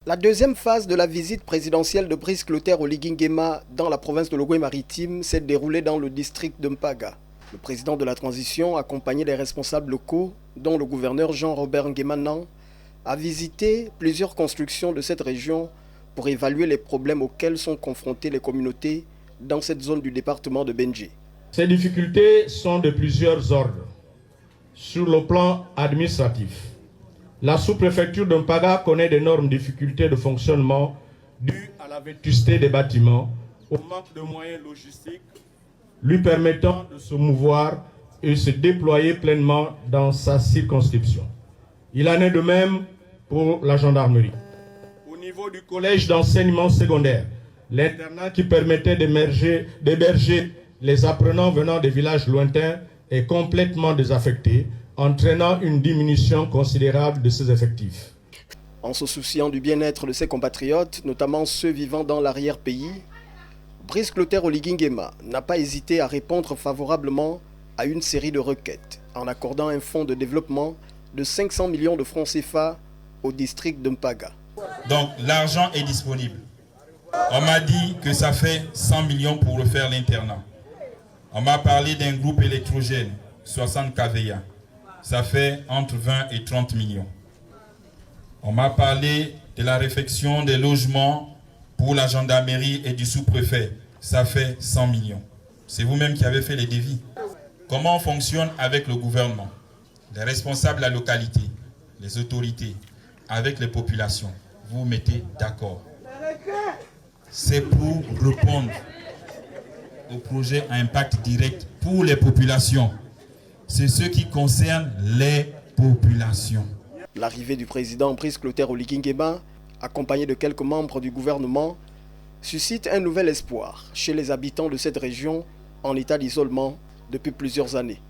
La deuxième phase de la visite présidentielle de Brice Clotaire Oligui Nguema dans la province de l'Ogooué-Maritime s'est déroulée dans le district de Mpaga. Le président de la transition, accompagné des responsables locaux, dont le gouverneur Jean-Robert Nguema Nan, a visité plusieurs constructions de cette région pour évaluer les problèmes auxquels sont confrontées les communautés dans cette zone du département de Benji. Ces difficultés sont de plusieurs ordres. Sur le plan administratif, la sous-préfecture de Mpaga connaît d'énormes difficultés de fonctionnement dues à la vétusté des bâtiments, au manque de moyens logistiques lui permettant de se mouvoir et se déployer pleinement dans sa circonscription. Il en est de même pour la gendarmerie. Au niveau du collège d'enseignement secondaire, l'internat qui permettait d'héberger les apprenants venant des villages lointains est complètement désaffecté, entraînant une diminution considérable de ses effectifs. En se souciant du bien-être de ses compatriotes, notamment ceux vivant dans l'arrière-pays, Brice Clotaire Oligui Nguema n'a pas hésité à répondre favorablement à une série de requêtes, en accordant un fonds de développement de 500 millions de francs CFA au district de Mpaga. Donc l'argent est disponible. On m'a dit que ça fait 100 millions pour refaire l'internat. On m'a parlé d'un groupe électrogène, 60 kVA. Ça fait entre 20 et 30 millions. On m'a parlé de la réfection des logements pour la gendarmerie et du sous-préfet. Ça fait 100 millions. C'est vous-même qui avez fait les devis. Comment on fonctionne avec le gouvernement, les responsables de la localité, les autorités, avec les populations? Vous vous mettez d'accord. C'est pour répondre au projet à impact direct pour les populations. C'est ce qui concerne les populations. L'arrivée du président Brice Clotaire Oligui Nguema, accompagné de quelques membres du gouvernement, suscite un nouvel espoir chez les habitants de cette région en état d'isolement depuis plusieurs années.